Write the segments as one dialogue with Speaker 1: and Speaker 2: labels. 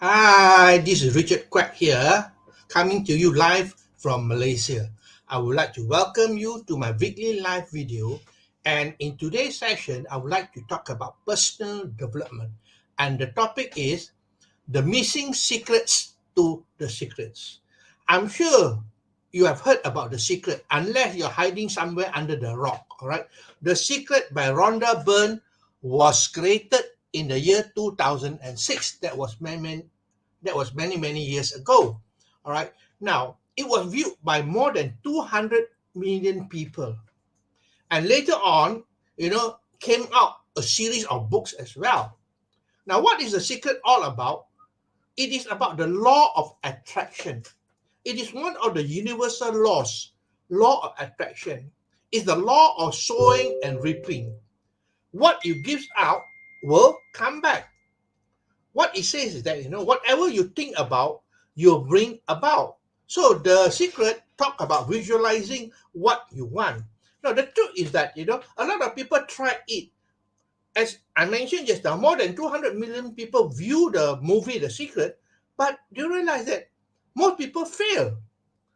Speaker 1: Hi, this is Richard Quack here, coming to you live from Malaysia. I would like to welcome you to my weekly live video. And in today's session, I would like to talk about personal development. And the topic is the missing secrets to the secrets. I'm sure you have heard about The Secret, unless you're hiding somewhere under the rock, all right? The Secret by Rhonda Byrne was created in the year 2006. That was many years ago. All right. Now it was viewed by more than 200 million people, and later on, came out a series of books as well. Now, what is The Secret all about? It is about the law of attraction. It is one of the universal laws. Law of attraction is the law of sowing and reaping. What you give out will come back. What it says is that whatever you think about, you bring about. So the secret talk about visualizing what you want. Now the truth is that a lot of people try it. As I mentioned just now, more than 200 million people view the movie The Secret, but do you realize that most people fail?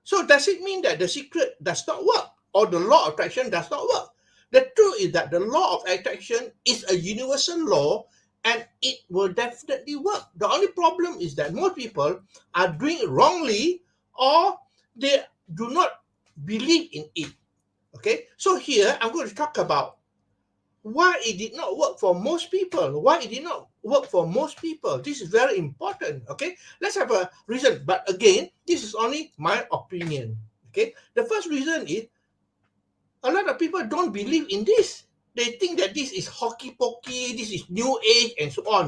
Speaker 1: So does it mean that the secret does not work or the law of attraction does not work? The truth is that the law of attraction is a universal law and it will definitely work. The only problem is that most people are doing it wrongly or they do not believe in it. Okay, so here I'm going to talk about why it did not work for most people. Why it did not work for most people. This is very important. Okay, let's have a reason. But again, this is only my opinion. Okay, the first reason is a lot of people don't believe in this. They think that this is hockey pokey, this is new age, and so on.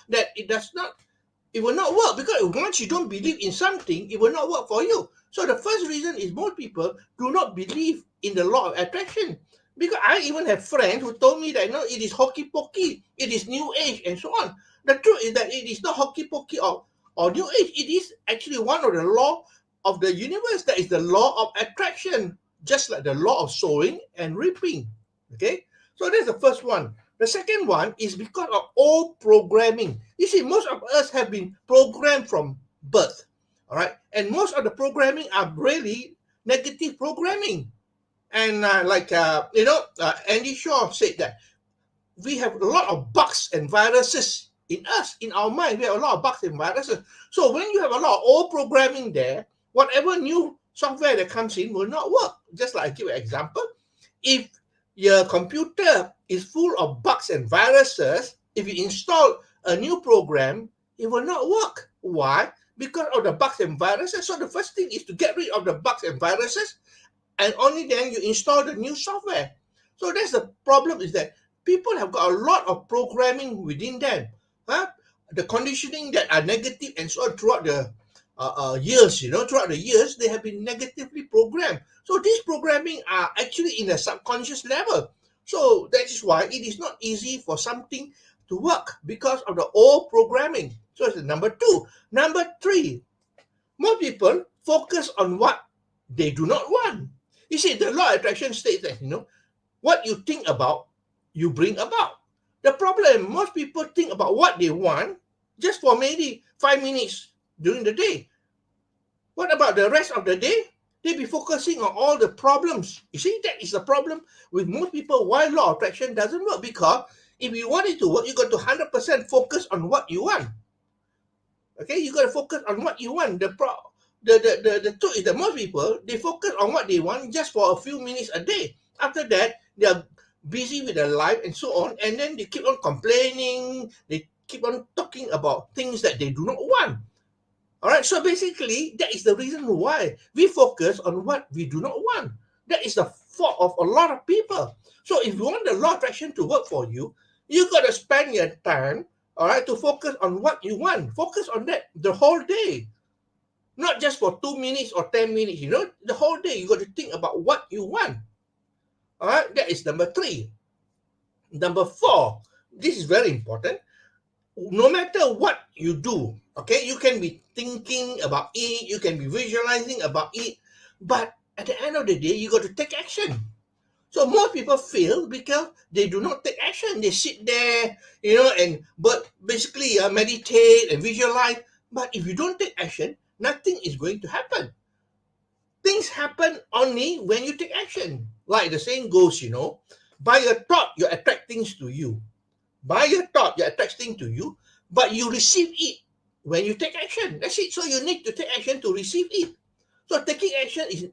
Speaker 1: That it will not work because once you don't believe in something, it will not work for you. So the first reason is most people do not believe in the law of attraction. Because I even have friends who told me that it is hockey pokey, it is new age, and so on. The truth is that it is not hockey pokey or new age. It is actually one of the law of the universe. That is the law of attraction, just like the law of sowing and reaping. Okay, so that's the first one. The second one is because of old programming. You see, most of us have been programmed from birth, all right? And most of the programming are really negative programming. And Andy Shaw said that we have a lot of bugs and viruses in us, in our mind. We have a lot of bugs and viruses. So when you have a lot of old programming there, whatever new software that comes in will not work. Just like I give an example, if your computer is full of bugs and viruses, if you install a new program, it will not work. Why? Because of the bugs and viruses. So the first thing is to get rid of the bugs and viruses, and only then you install the new software. So that's the problem, is that people have got a lot of programming within them. Huh? The conditioning that are negative and so on throughout the years, throughout the years, they have been negatively programmed. So these programming are actually in a subconscious level. So that is why it is not easy for something to work because of the old programming. So it's number two. Number three, more people focus on what they do not want. You see, the law of attraction states that, what you think about, you bring about. The problem, most people think about what they want just for maybe 5 minutes during the day. What about the rest of the day? They be focusing on all the problems. You see, that is the problem with most people. Why law of attraction doesn't work? Because if you want it to work, you got to 100% focus on what you want. Okay, you got to focus on what you want. The truth is that most people, they focus on what they want just for a few minutes a day. After that, they are busy with their life and so on, and then they keep on complaining. They keep on talking about things that they do not want. All right, so basically, that is the reason why we focus on what we do not want. That is the fault of a lot of people. So if you want the law of attraction to work for you, you got to spend your time, all right, to focus on what you want. Focus on that the whole day, not just for 2 minutes or 10 minutes. The whole day you got to think about what you want. All right, that is number three. Number four, this is very important. No matter what you do, okay, you can be thinking about it, you can be visualizing about it, but at the end of the day, you got to take action. So most people fail because they do not take action. They sit there, and but basically meditate and visualize, But if you don't take action, nothing is going to happen. Things happen only when you take action. Like the saying goes, by your thought, you attract things to you. By your thought, you attract things to you, but you receive it when you take action. That's it. So you need to take action to receive it. So taking action is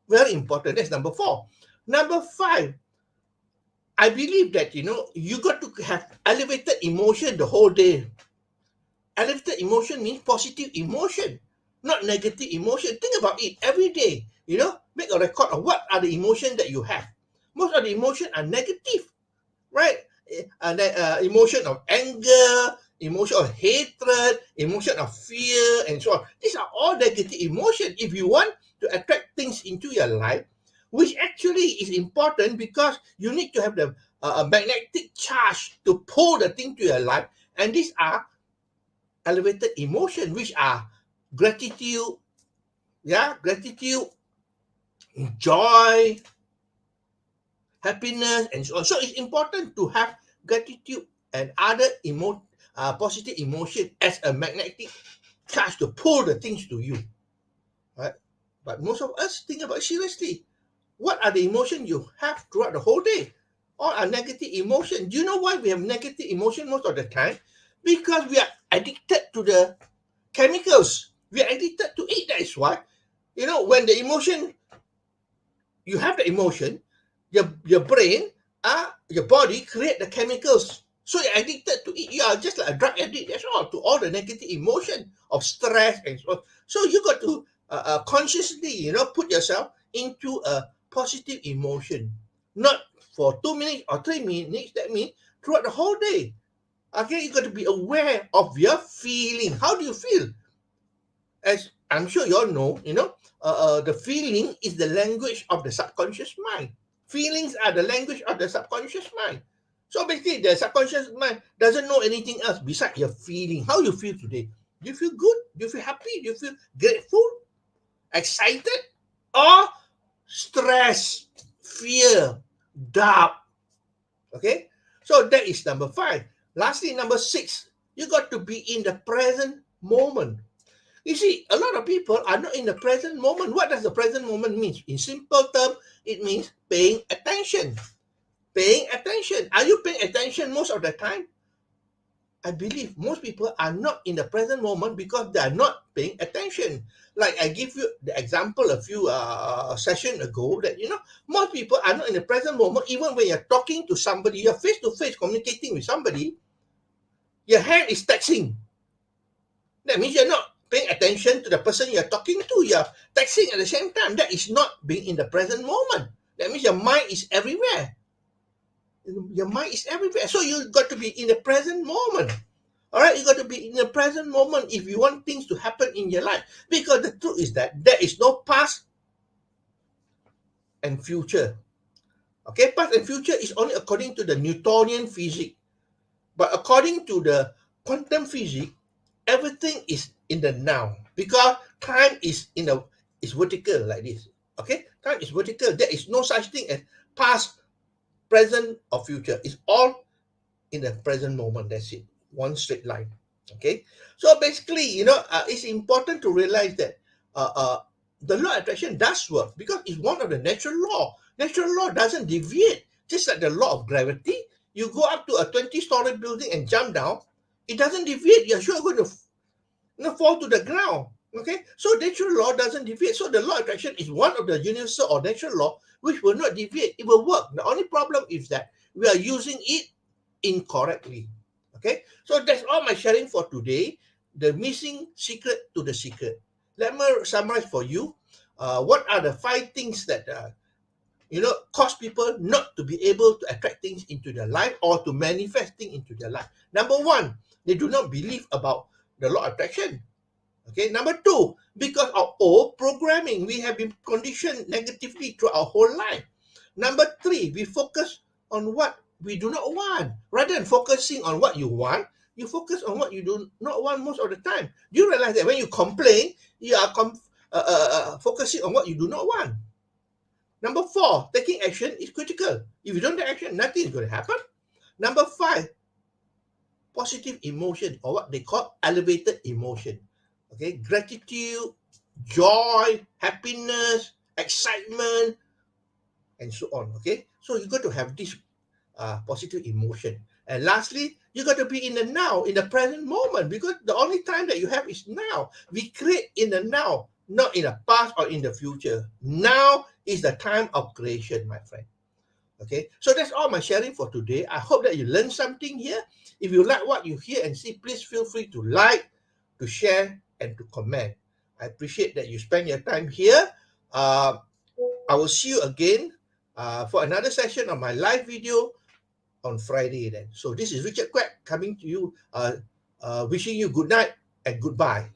Speaker 1: very important. That's number 4. Number 5, I believe that, you got to have elevated emotion the whole day. Elevated emotion means positive emotion, not negative emotion. Think about it every day. Make a record of what are the emotions that you have. Most of the emotions are negative, right? Emotion of anger, emotion of hatred, emotion of fear, and so on. These are all negative emotions. If you want to attract things into your life, which actually is important because you need to have the magnetic charge to pull the thing to your life, and these are elevated emotion, which are gratitude, gratitude, joy, happiness, and so on. So it's important to have gratitude and other positive emotion as a magnetic charge to pull the things to you, right? But most of us think about it seriously. What are the emotions you have throughout the whole day? All are negative emotion. Do you know why we have negative emotion most of the time? Because we are addicted to the chemicals. We are addicted to it. That is why, when the emotion, you have the emotion, your brain, your body create the chemicals. So you're addicted to it. You are just like a drug addict. That's all, to all the negative emotion of stress and so on. So you got to consciously, put yourself into a positive emotion, not for 2 minutes or 3 minutes. That means throughout the whole day. Okay, you got to be aware of your feeling. How do you feel? As I'm sure you all know, the feeling is the language of the subconscious mind. Feelings are the language of the subconscious mind. So basically, the subconscious mind doesn't know anything else besides your feeling. How you feel today? Do you feel good? Do you feel happy? Do you feel grateful, excited, or stress, fear, doubt? Okay, so that is number 5. Lastly, number 6, you got to be in the present moment. You see, a lot of people are not in the present moment. What does the present moment mean? In simple terms, it means paying attention. Paying attention. Are you paying attention most of the time? I believe most people are not in the present moment because they are not paying attention. Like I give you the example a few sessions ago that, most people are not in the present moment. Even when you're talking to somebody, you're face to face communicating with somebody, your hand is texting. That means you're not paying attention to the person you're talking to. You're texting at the same time. That is not being in the present moment. That means your mind is everywhere. Your mind is everywhere. So you got to be in the present moment. All right, you got to be in the present moment if you want things to happen in your life. Because the truth is that there is no past and future. Okay, past and future is only according to the Newtonian physics. But according to the quantum physics, everything is in the now because time is vertical like this. Okay, time is vertical. There is no such thing as past, present, or future. It's all in the present moment. That's it. One straight line. Okay, so basically, it's important to realize that uh, uh, the law of attraction does work because it's one of the natural law. Natural law doesn't deviate. Just like the law of gravity, you go up to a 20-story building and jump down, it doesn't deviate. You're sure going to fall to the ground. Okay, so natural law doesn't deviate. So the law of attraction is one of the universal or natural law which will not deviate. It will work. The only problem is that we are using it incorrectly. Okay, so that's all my sharing for today. The missing secret to the secret. Let me summarize for you. What are the 5 things that cause people not to be able to attract things into their life or to manifest things into their life? Number 1, they do not believe about the law of attraction. Okay, number 2, because of old programming, we have been conditioned negatively through our whole life. Number 3, we focus on what we do not want. Rather than focusing on what you want, you focus on what you do not want most of the time. Do you realize that when you complain, you are focusing on what you do not want? Number 4, taking action is critical. If you don't take action, nothing is going to happen. Number 5, positive emotion or what they call elevated emotion. Okay, gratitude, joy, happiness, excitement, and so on. Okay, so you got to have this positive emotion. And lastly, you got to be in the now, in the present moment, because the only time that you have is now. We create in the now, not in the past or in the future. Now is the time of creation, my friend. Okay, so that's all my sharing for today. I hope that you learned something here. If you like what you hear and see, please feel free to like, to share, and to comment. I appreciate that you spend your time here. Uh, I will see you again for another session of my live video on Friday then. So this is Richard Quack coming to you, wishing you good night and goodbye.